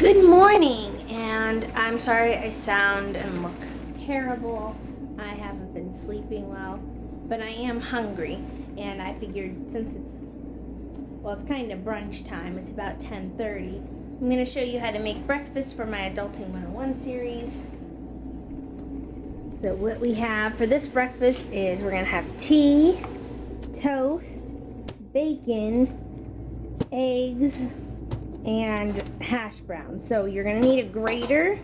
Good morning, and I'm sorry I sound and look terrible. I haven't been sleeping well, but I am hungry, and I figured since it's kind of brunch time, it's about 10:30, I'm going to show you how to make breakfast for my Adulting 101 series. So what we have for this breakfast is we're going to have tea, toast, bacon, eggs, and hash browns. So you're gonna need a grater,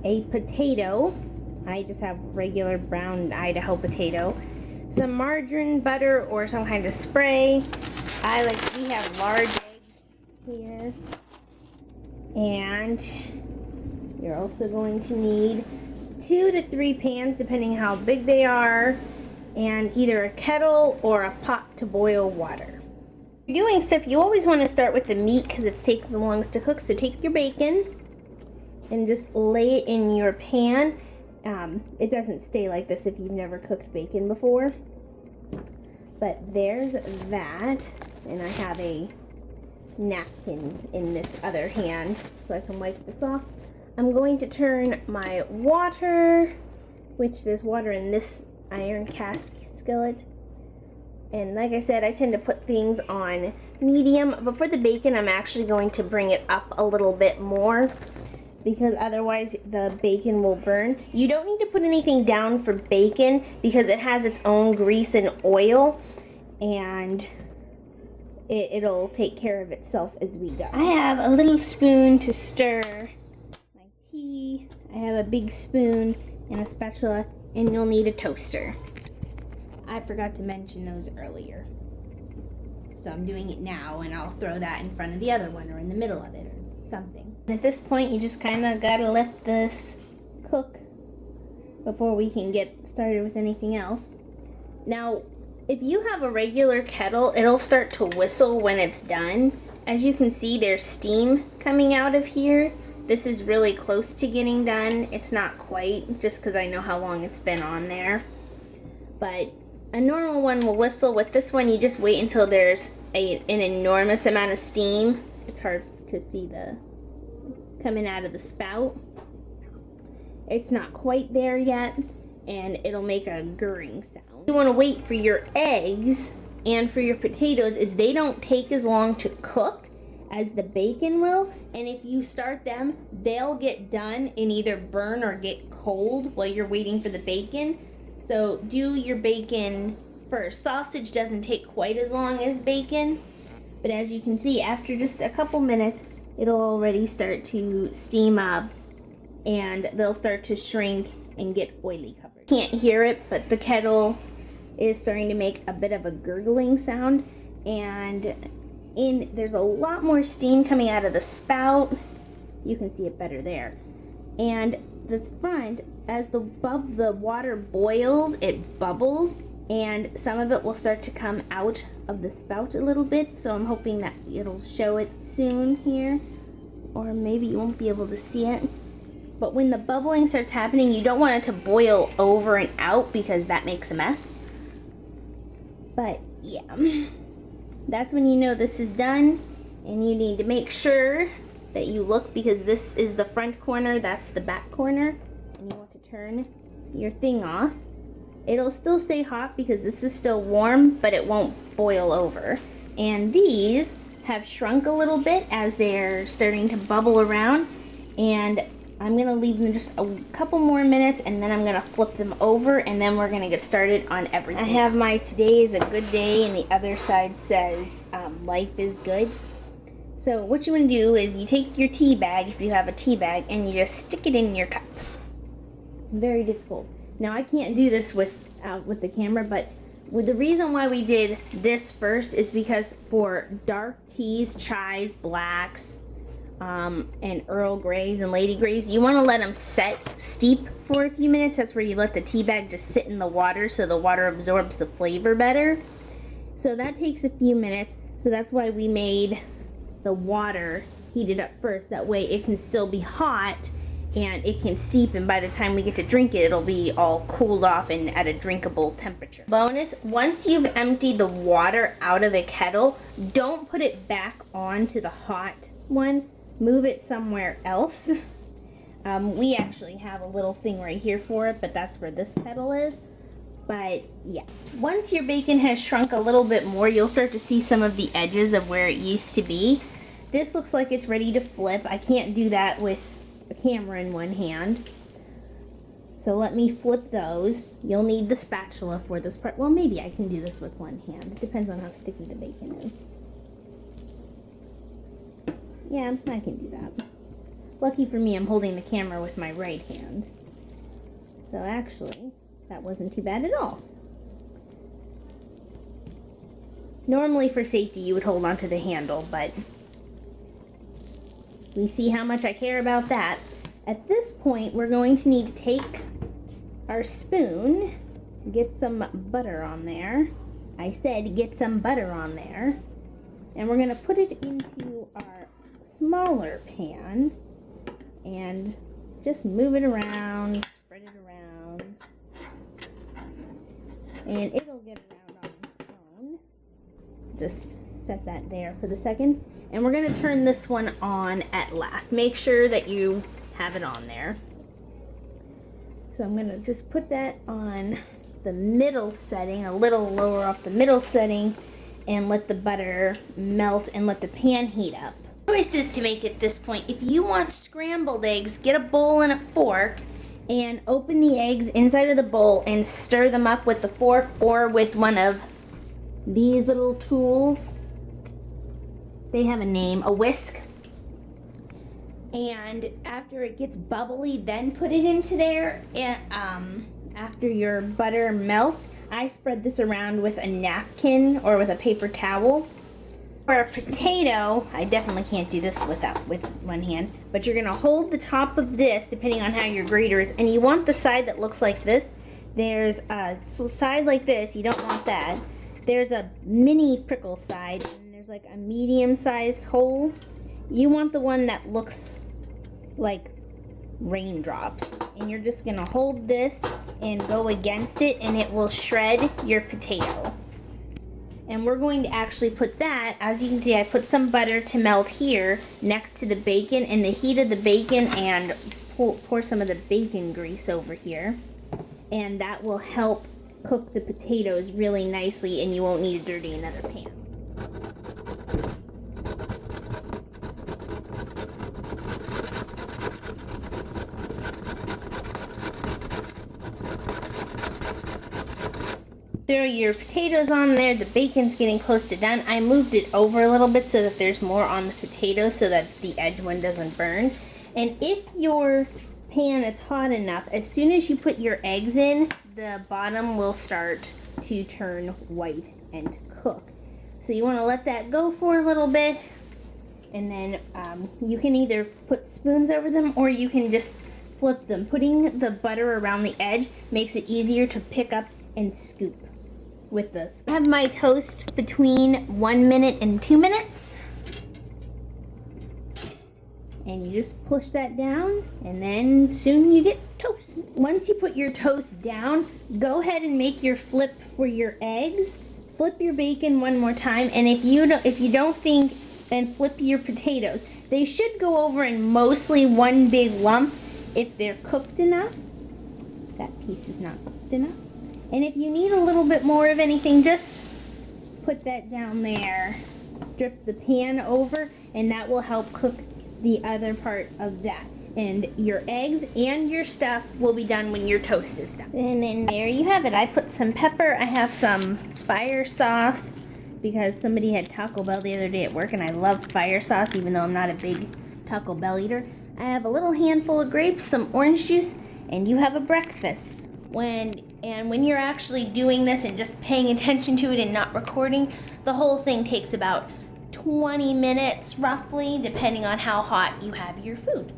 a potato, I just have regular brown Idaho potato, some margarine, butter, or some kind of spray. We have large eggs here, and you're also going to need 2 to 3 pans depending how big they are, and either a kettle or a pot to boil water. If you're doing stuff, you always want to start with the meat because it's taking the longest to cook. So take your bacon and just lay it in your pan. It doesn't stay like this if you've never cooked bacon before. But there's that. And I have a napkin in this other hand so I can wipe this off. I'm going to turn my water, which there's water in this iron cast skillet. And like I said, I tend to put things on medium, but for the bacon, I'm actually going to bring it up a little bit more because otherwise the bacon will burn. You don't need to put anything down for bacon because it has its own grease and oil, and it'll take care of itself as we go. I have a little spoon to stir my tea. I have a big spoon and a spatula, and you'll need a toaster. I forgot to mention those earlier. So I'm doing it now, and I'll throw that in front of the other one or in the middle of it or something. And at this point, you just kind of gotta let this cook before we can get started with anything else. Now, if you have a regular kettle, it'll start to whistle when it's done. As you can see, there's steam coming out of here. This is really close to getting done. It's not quite, just because I know how long it's been on there. But a normal one will whistle. With this one, you just wait until there's an enormous amount of steam. It's hard to see the coming out of the spout. It's not quite there yet, and it'll make a gurring sound. You want to wait for your eggs and for your potatoes, is they don't take as long to cook as the bacon will, and if you start them, they'll get done and either burn or get cold while you're waiting for the bacon. So do your bacon first. Sausage doesn't take quite as long as bacon, but as you can see, after just a couple minutes, it'll already start to steam up and they'll start to shrink and get oily covered. Can't hear it, but the kettle is starting to make a bit of a gurgling sound, and there's a lot more steam coming out of the spout. You can see it better there. And the front, as the water boils, it bubbles, and some of it will start to come out of the spout a little bit, so I'm hoping that it'll show it soon here, or maybe you won't be able to see it. But when the bubbling starts happening, you don't want it to boil over and out because that makes a mess. But yeah, that's when you know this is done, and you need to make sure that you look, because this is the front corner, that's the back corner, and you want to turn your thing off. It'll still stay hot because this is still warm, but it won't boil over. And these have shrunk a little bit as they're starting to bubble around, and I'm gonna leave them just a couple more minutes, and then I'm gonna flip them over, and then we're gonna get started on everything. I have my today is a good day, and the other side says life is good. So what you want to do is you take your tea bag, if you have a tea bag, and you just stick it in your cup. Very difficult. Now I can't do this with the camera, but the reason why we did this first is because for dark teas, chais, blacks, and Earl Greys and Lady Greys, you want to let them steep for a few minutes. That's where you let the tea bag just sit in the water so the water absorbs the flavor better. So that takes a few minutes. So that's why we made the water heated up first. That way it can still be hot and it can steep, and by the time we get to drink it, it'll be all cooled off and at a drinkable temperature. Bonus, once you've emptied the water out of a kettle, don't put it back onto the hot one. move it somewhere else. We actually have a little thing right here for it, but that's where this kettle is. But yeah, once your bacon has shrunk a little bit more, you'll start to see some of the edges of where it used to be. This looks like it's ready to flip. I can't do that with a camera in one hand. So let me flip those. You'll need the spatula for this part. Well, maybe I can do this with one hand. It depends on how sticky the bacon is. Yeah, I can do that. Lucky for me, I'm holding the camera with my right hand. So actually, that wasn't too bad at all. Normally for safety you would hold onto the handle, but we see how much I care about that. At this point, we're going to need to take our spoon, get some butter on there. I said get some butter on there. And we're going to put it into our smaller pan and just move it around, spread it around. And it'll get around on its own. Just set that there for the second. And we're going to turn this one on at last. Make sure that you have it on there. So I'm going to just put that on the middle setting, a little lower off the middle setting, and let the butter melt and let the pan heat up. Choices to make at this point. If you want scrambled eggs, get a bowl and a fork and open the eggs inside of the bowl and stir them up with the fork or with one of these little tools. They have a name, a whisk. And after it gets bubbly, then put it into there. And after your butter melts, I spread this around with a napkin or with a paper towel. For a potato, I definitely can't do this with one hand, but you're gonna hold the top of this depending on how your grater is, and you want the side that looks like this. There's a side like this, you don't want that. There's a mini prickle side, and there's like a medium-sized hole. You want the one that looks like raindrops, and you're just gonna hold this and go against it, and it will shred your potato. And we're going to actually put that, as you can see, I put some butter to melt here next to the bacon, and the heat of the bacon, and pour some of the bacon grease over here. And that will help cook the potatoes really nicely, and you won't need to dirty another pan. Throw your potatoes on there. The bacon's getting close to done. I moved it over a little bit so that there's more on the potato so that the edge one doesn't burn. And if your pan is hot enough, as soon as you put your eggs in, the bottom will start to turn white and cook. So you want to let that go for a little bit, and then you can either put spoons over them or you can just flip them. Putting the butter around the edge makes it easier to pick up and scoop with this. I have my toast between 1 minute and 2 minutes. And you just push that down, and then soon you get toast. Once you put your toast down, go ahead and make your flip for your eggs. Flip your bacon one more time, and if you don't think, then flip your potatoes. They should go over in mostly one big lump if they're cooked enough. That piece is not cooked enough. And if you need a little bit more of anything, just put that down there. Drip the pan over, and that will help cook the other part of that. And your eggs and your stuff will be done when your toast is done. And then there you have it. I put some pepper. I have some fire sauce because somebody had Taco Bell the other day at work, and I love fire sauce even though I'm not a big Taco Bell eater. I have a little handful of grapes, some orange juice, and you have a breakfast. When you're actually doing this and just paying attention to it and not recording, the whole thing takes about 20 minutes roughly, depending on how hot you have your food.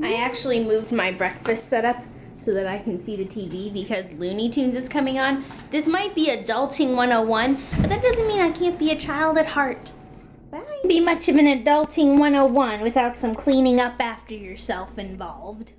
I actually moved my breakfast setup so that I can see the TV because Looney Tunes is coming on. This might be Adulting 101, but that doesn't mean I can't be a child at heart. But I wouldn't be much of an Adulting 101 without some cleaning up after yourself involved.